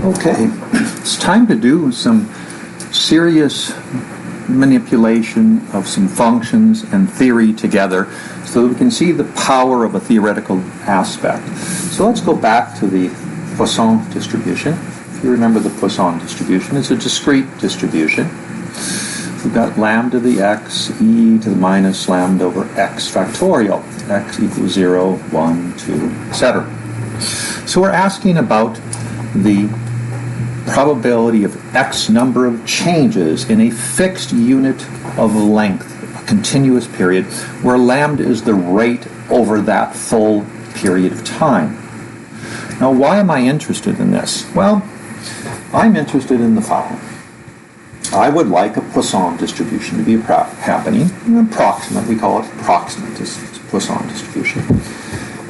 Okay, it's time to do some serious manipulation of some functions and theory together so that we can see the power of a theoretical aspect. So let's go back to the Poisson distribution. If you remember the Poisson distribution, it's a discrete distribution. We've got lambda to the x, e to the minus lambda over x factorial. X equals 0, 1, 2, etc. So we're asking about the probability of x number of changes in a fixed unit of length, a continuous period, where lambda is the rate over that full period of time. Now, why am I interested in this? Well, I'm interested in the following. I would like a Poisson distribution to be happening, approximate, we call it approximate Poisson distribution.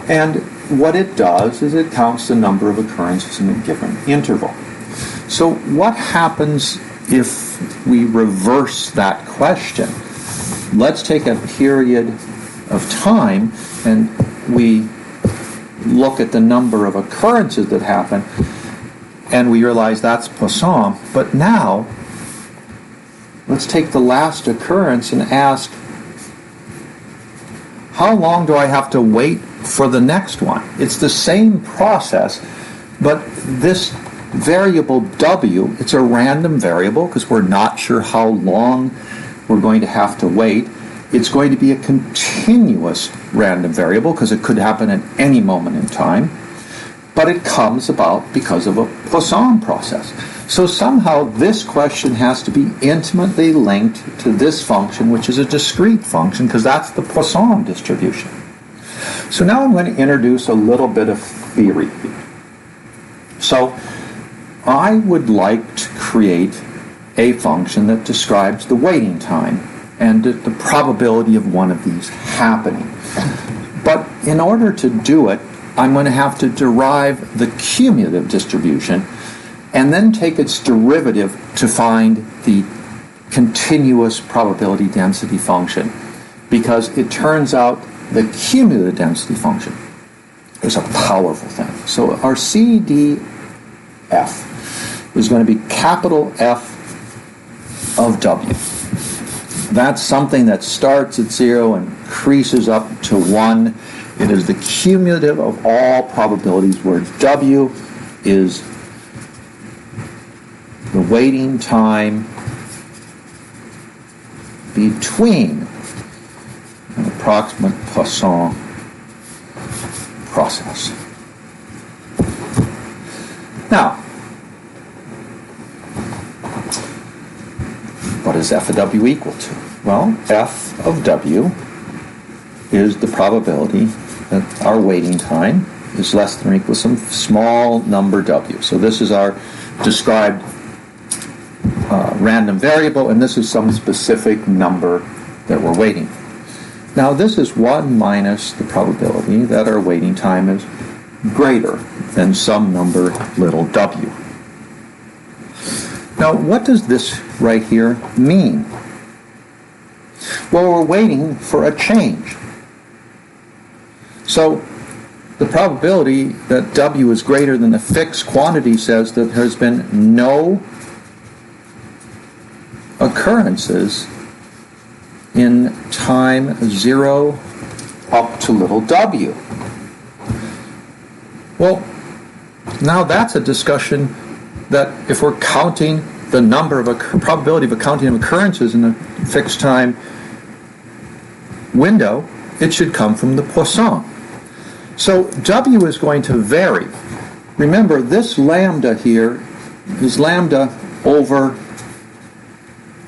And what it does is it counts the number of occurrences in a given interval. So what happens if we reverse that question? Let's take a period of time and we look at the number of occurrences that happen and we realize that's Poisson. But now, let's take the last occurrence and ask, how long do I have to wait for the next one? It's the same process, but this variable w, it's a random variable because we're not sure how long we're going to have to wait. It's going to be a continuous random variable because it could happen at any moment in time, but it comes about because of a Poisson process. So somehow this question has to be intimately linked to this function, which is a discrete function, because that's the Poisson distribution. So now I'm going to introduce a little bit of theory here. So I would like to create a function that describes the waiting time and the probability of one of these happening. But in order to do it, I'm going to have to derive the cumulative distribution and then take its derivative to find the continuous probability density function, because it turns out the cumulative density function is a powerful thing. So our CDF is going to be capital F of W. That's something that starts at 0 and increases up to 1. It is the cumulative of all probabilities, where W is the waiting time between an approximate Poisson process. Now, what is f of w equal to? Well, f of w is the probability that our waiting time is less than or equal to some small number w. So this is our described random variable, and this is some specific number that we're waiting. Now this is 1 minus the probability that our waiting time is greater than some number little w. Now what does this right here mean? Well, we're waiting for a change. So the probability that w is greater than the fixed quantity says that there has been no occurrences in time 0 up to little w. Well, now that's a discussion that if we're counting the number of probability of accounting of occurrences in a fixed time window, it should come from the Poisson. So w is going to vary. Remember, this lambda here is lambda over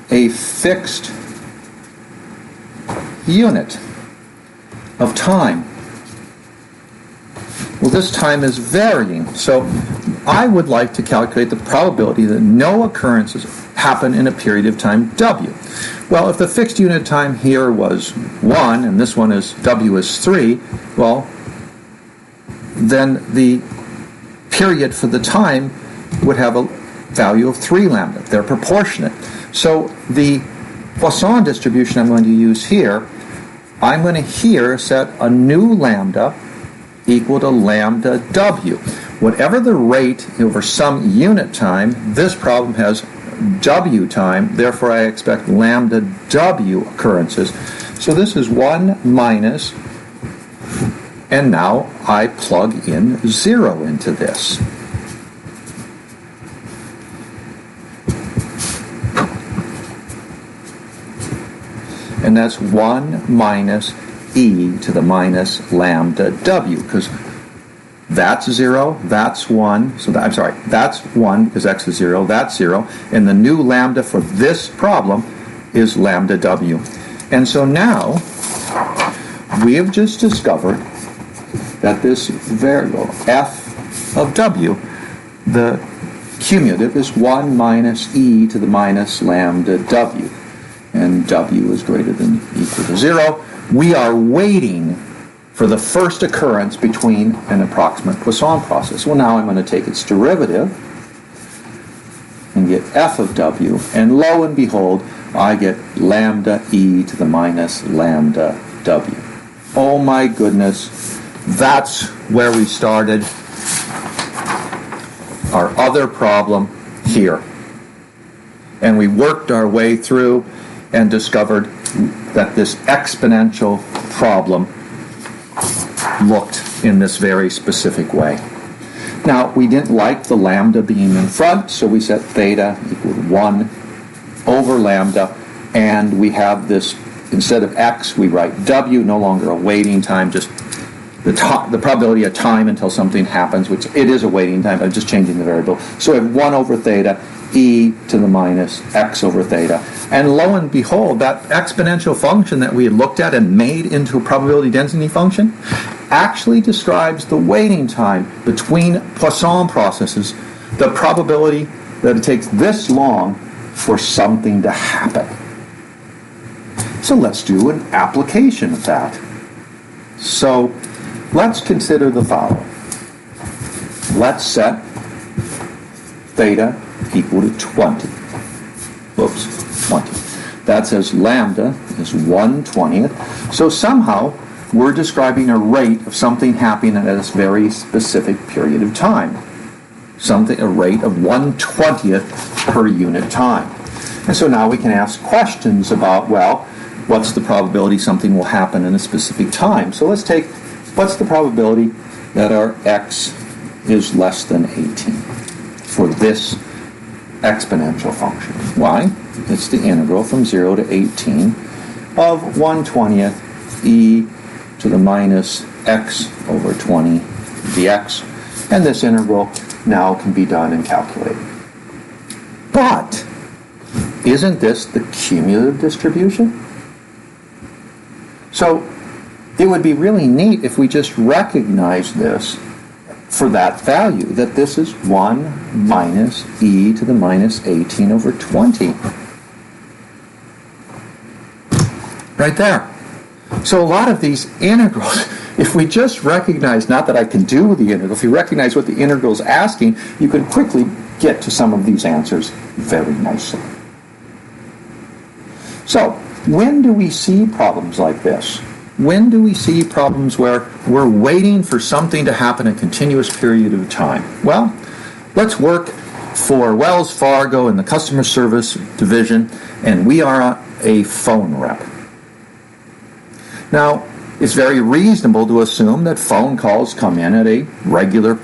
a fixed unit of time. Well, this time is varying, so I would like to calculate the probability that no occurrences happen in a period of time w. Well, if the fixed unit time here was 1 and this one is w is 3, well, then the period for the time would have a value of 3 lambda. They're proportionate. So the Poisson distribution I'm going to use here, I'm going to here set a new lambda equal to lambda w. whatever the rate over some unit time, this problem has W time, therefore I expect lambda W occurrences. So this is 1 minus, and now I plug in 0 into this. And that's 1 minus e to the minus lambda W, because that's 0, that's 1, so that's 1 because x is 0, that's 0, and the new lambda for this problem is lambda W. And so now we have just discovered that this variable f of W, the cumulative, is 1 minus e to the minus lambda W, and W is greater than equal to 0. We are waiting for the first occurrence between an approximate Poisson process. Well, now I'm going to take its derivative and get f of W, and lo and behold, I get lambda e to the minus lambda W. Oh my goodness, that's where we started our other problem here. And we worked our way through and discovered that this exponential problem looked in this very specific way. Now, we didn't like the lambda being in front, so we set theta equal to 1 over lambda, and we have this, instead of x, we write W, no longer a waiting time, just the probability of time until something happens, which it is a waiting time, I'm just changing the variable. So we have 1 over theta, e to the minus x over theta. And lo and behold, that exponential function that we had looked at and made into a probability density function actually describes the waiting time between Poisson processes, the probability that it takes this long for something to happen. So let's do an application of that. So let's consider the following. Let's set theta equal to 20. Whoops, 20. That says lambda is 1/20th. So somehow we're describing a rate of something happening at this very specific period of time. A rate of 1/20th per unit time. And so now we can ask questions about, well, what's the probability something will happen in a specific time? So let's take, what's the probability that our x is less than 18 for this exponential function? Why? It's the integral from 0 to 18 of 1/20th e to the minus x over 20 dx. And this integral now can be done and calculated. But isn't this the cumulative distribution? So it would be really neat if we just recognize this for that value, that this is 1 minus e to the minus 18 over 20. Right there. So a lot of these integrals, if we just recognize, not that I can do the integral, if you recognize what the integral is asking, you can quickly get to some of these answers very nicely. So, when do we see problems like this? When do we see problems where we're waiting for something to happen a continuous period of time? Well, let's work for Wells Fargo in the customer service division, and we are a phone rep. Now, it's very reasonable to assume that phone calls come in at a regular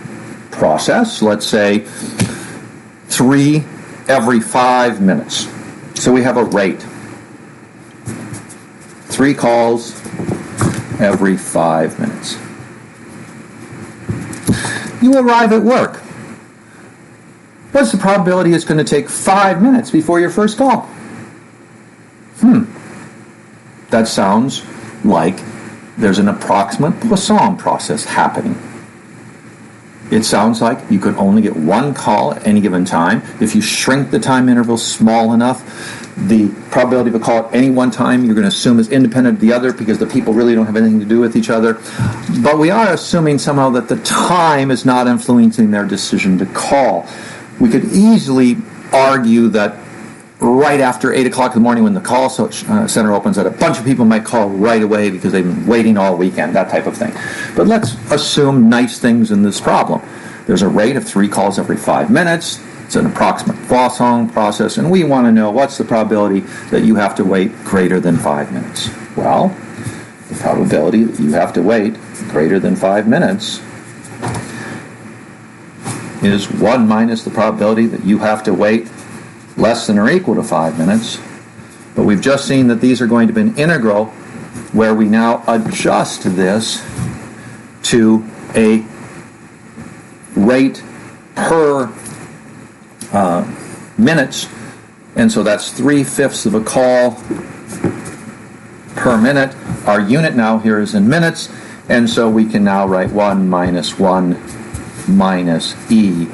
process, let's say 3 every 5 minutes. So we have a rate. 3 calls every 5 minutes. You arrive at work. What's the probability it's going to take 5 minutes before your first call? That sounds like there's an approximate Poisson process happening. It sounds like you could only get 1 call at any given time. If you shrink the time interval small enough, the probability of a call at any one time you're going to assume is independent of the other because the people really don't have anything to do with each other. But we are assuming somehow that the time is not influencing their decision to call. We could easily argue that right after 8 o'clock in the morning when the call center opens, that a bunch of people might call right away because they've been waiting all weekend, that type of thing. But let's assume nice things in this problem. There's a rate of 3 calls every 5 minutes. It's an approximate Poisson process, and we want to know what's the probability that you have to wait greater than 5 minutes. Well, the probability that you have to wait greater than 5 minutes is 1 minus the probability that you have to wait less than or equal to 5 minutes. But we've just seen that these are going to be an integral where we now adjust this to a rate per minutes, and so that's 3/5 of a call per minute. Our unit now here is in minutes, and so we can now write 1 minus e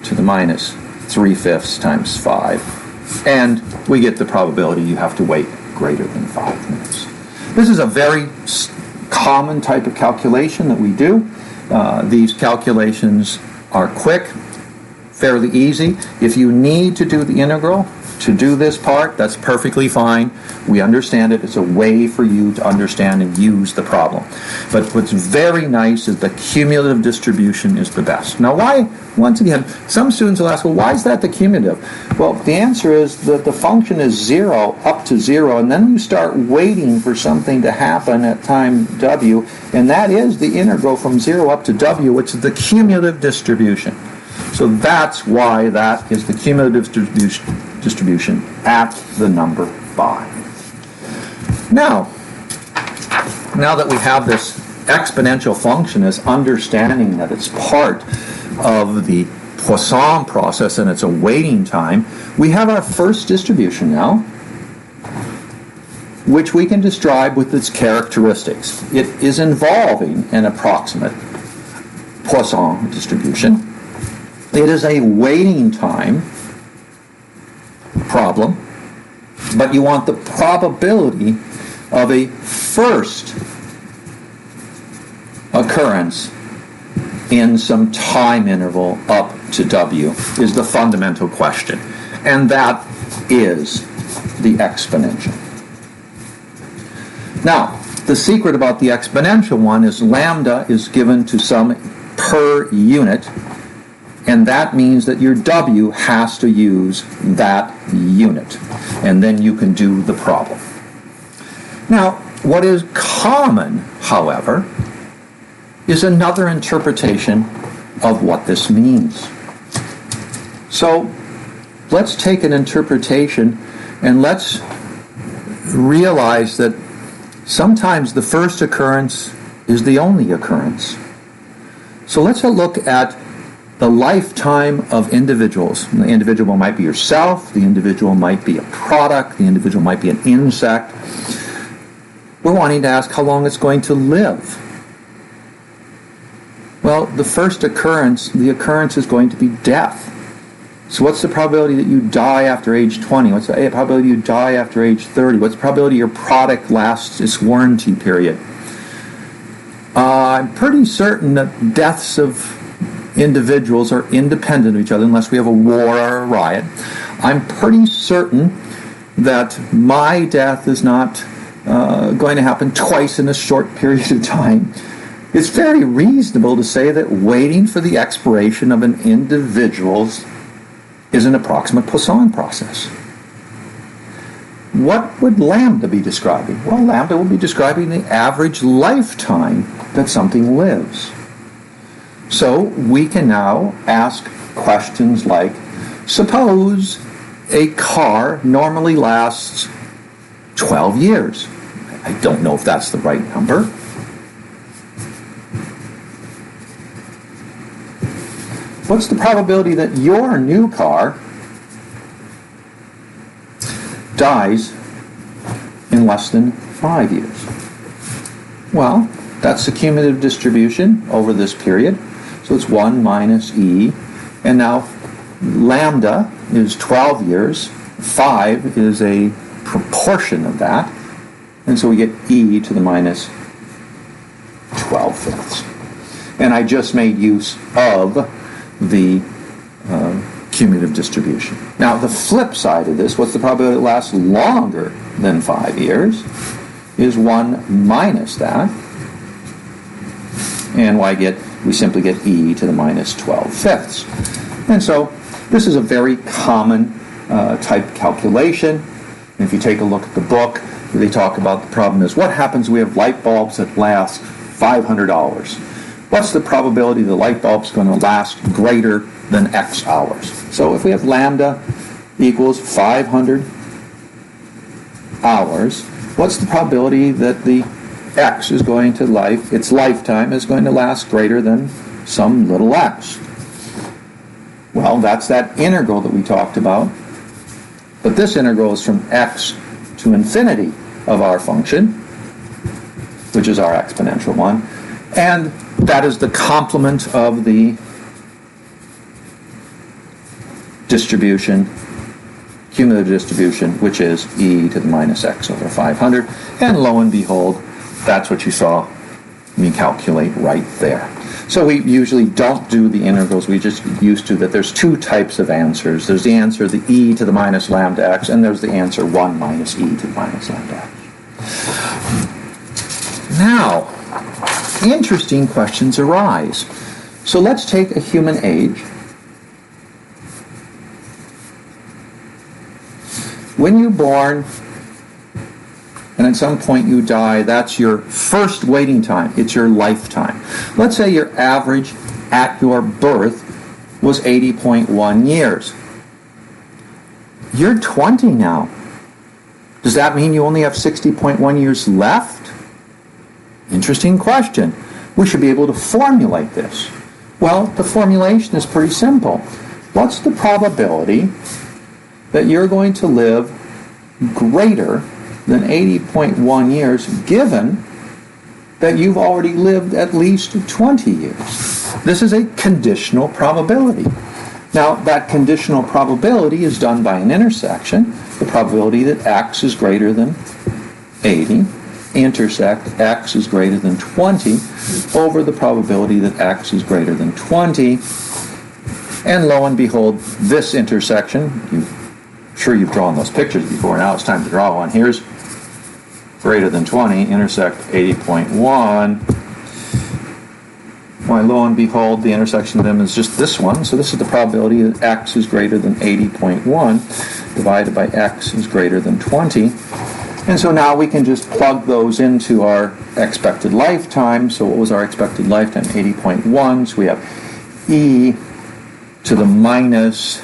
to the minus 3/5 times 5, and we get the probability you have to wait greater than 5 minutes. This is a very common type of calculation that we do. These calculations are quick, fairly easy. If you need to do the integral to do this part, that's perfectly fine. We understand it. It's a way for you to understand and use the problem. But what's very nice is the cumulative distribution is the best. Now why, once again, some students will ask, well, why is that the cumulative? Well, the answer is that the function is 0 up to 0, and then you start waiting for something to happen at time w, and that is the integral from 0 up to w, which is the cumulative distribution. So that's why that is the cumulative distribution at the number 5. Now that we have this exponential function as understanding that it's part of the Poisson process and it's a waiting time, we have our first distribution now, which we can describe with its characteristics. It is involving an approximate Poisson distribution. It is a waiting time problem, but you want the probability of a first occurrence in some time interval up to w is the fundamental question, and that is the exponential. Now, the secret about the exponential one is lambda is given to some per unit, and that means that your w has to use that unit, and then you can do the problem. Now, what is common, however, is another interpretation of what this means. So, let's take an interpretation and let's realize that sometimes the first occurrence is the only occurrence. So let's look at the lifetime of individuals. The individual might be yourself, the individual might be a product, the individual might be an insect. We're wanting to ask how long it's going to live. Well, the first occurrence, the occurrence is going to be death. So what's the probability that you die after age 20? What's the probability you die after age 30? What's the probability your product lasts its warranty period? I'm pretty certain that deaths of individuals are independent of each other unless we have a war or a riot. I'm pretty certain that my death is not going to happen twice in a short period of time. It's very reasonable to say that waiting for the expiration of an individual's is an approximate Poisson process. What would lambda be describing? Well, lambda will be describing the average lifetime that something lives. So we can now ask questions like, suppose a car normally lasts 12 years. I don't know if that's the right number. What's the probability that your new car dies in less than 5 years? Well, that's the cumulative distribution over this period. So it's 1 minus e. And now lambda is 12 years. 5 is a proportion of that. And so we get e to the minus 12/5. And I just made use of the cumulative distribution. Now, the flip side of this, what's the probability it lasts longer than 5 years, is 1 minus that. And I get we simply get e to the minus 12 fifths. And so this is a very common type calculation. And if you take a look at the book, they talk about the problem is what happens we have light bulbs that last $500. What's the probability the light bulb's going to last greater than X hours? So if we have lambda equals 500 hours, what's the probability that the X is going to its lifetime is going to last greater than some little x? Well, that's that integral that we talked about. But this integral is from x to infinity of our function, which is our exponential one. And that is the complement of the distribution, cumulative distribution, which is e to the minus x over 500. And lo and behold, that's what you saw me calculate right there. So we usually don't do the integrals. We just used to that there's two types of answers. There's the answer, the e to the minus lambda x, and there's the answer 1 minus e to the minus lambda x. Now, interesting questions arise. So let's take a human age. When you're born, and at some point you die, that's your first waiting time. It's your lifetime. Let's say your average at your birth was 80.1 years. You're 20 now. Does that mean you only have 60.1 years left? Interesting question. We should be able to formulate this. Well, the formulation is pretty simple. What's the probability that you're going to live greater than 80.1 years, given that you've already lived at least 20 years? This is a conditional probability. Now, that conditional probability is done by an intersection. The probability that x is greater than 80, intersect x is greater than 20, over the probability that x is greater than 20. And lo and behold, this intersection, sure you've drawn those pictures before, now it's time to draw one. Here's greater than 20, intersect 80.1. Why, lo and behold, the intersection of them is just this one. So this is the probability that x is greater than 80.1 divided by x is greater than 20. And so now we can just plug those into our expected lifetime. So what was our expected lifetime? 80.1. So we have e to the minus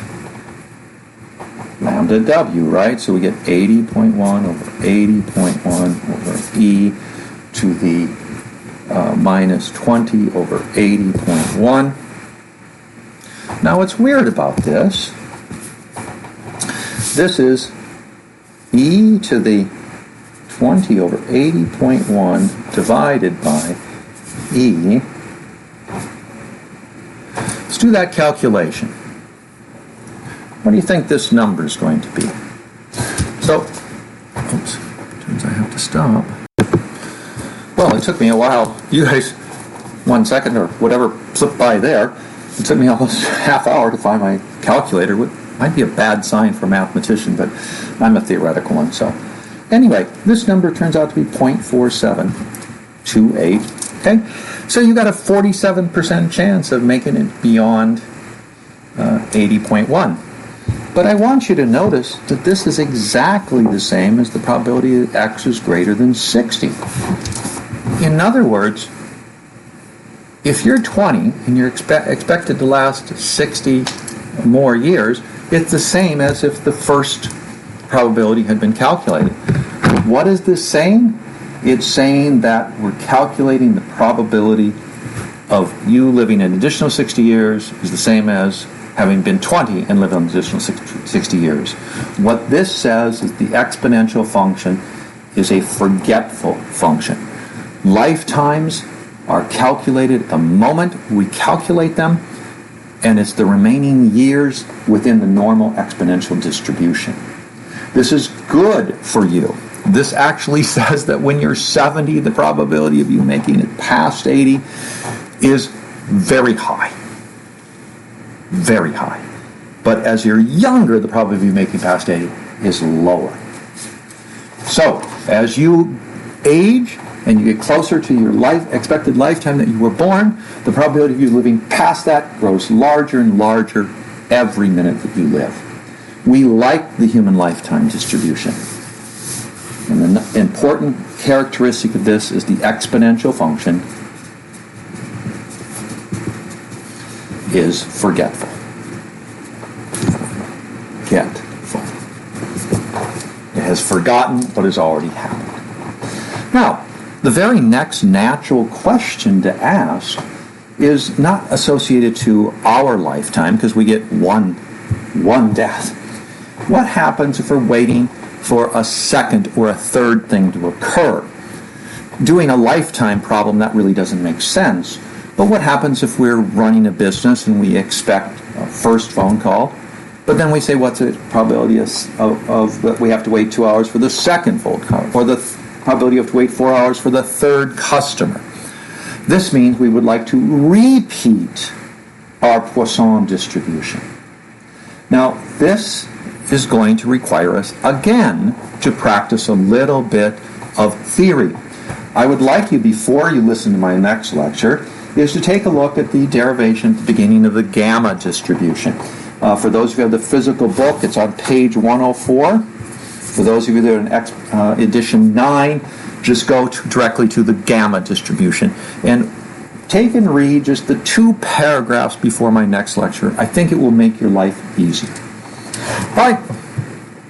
lambda w, right? So we get 80.1 over 80.1 over e to the minus 20 over 80.1. Now what's weird about this is e to the 20 over 80.1 divided by e. Let's do that calculation. What do you think this number is going to be? So, oops, turns I have to stop. Well, it took me a while. You guys, 1 second or whatever slipped by there. It took me almost half hour to find my calculator. It might be a bad sign for a mathematician, but I'm a theoretical one. So, anyway, this number turns out to be 0.4728. Okay, so you got a 47% chance of making it beyond 80.1. But I want you to notice that this is exactly the same as the probability that x is greater than 60. In other words, if you're 20 and you're expected to last 60 more years, it's the same as if the first probability had been calculated. What is this saying? It's saying that we're calculating the probability of you living an additional 60 years is the same as having been 20 and lived an additional 60 years. What this says is the exponential function is a forgetful function. Lifetimes are calculated at the moment we calculate them, and it's the remaining years within the normal exponential distribution. This is good for you. This actually says that when you're 70, the probability of you making it past 80 is very high. Very high. But as you're younger, the probability of you making past 80 is lower. So, as you age, and you get closer to your expected lifetime that you were born, the probability of you living past that grows larger and larger every minute that you live. We like the human lifetime distribution. And the important characteristic of this is the exponential function is forgetful. Forgetful. It has forgotten what has already happened. Now, the very next natural question to ask is not associated to our lifetime, because we get one death. What happens if we're waiting for a second or a third thing to occur? Doing a lifetime problem, that really doesn't make sense. But what happens if we're running a business and we expect a first phone call, but then we say, what's the probability of that we have to wait 2 hours for the second phone call, or the probability of to wait 4 hours for the third customer? This means we would like to repeat our Poisson distribution. Now, this is going to require us, again, to practice a little bit of theory. I would like you, before you listen to my next lecture, is to take a look at the derivation at the beginning of the gamma distribution. For those of you who have the physical book, it's on page 104. For those of you that are in edition 9, just go directly to the gamma distribution. And take and read just the 2 paragraphs before my next lecture. I think it will make your life easier. All right.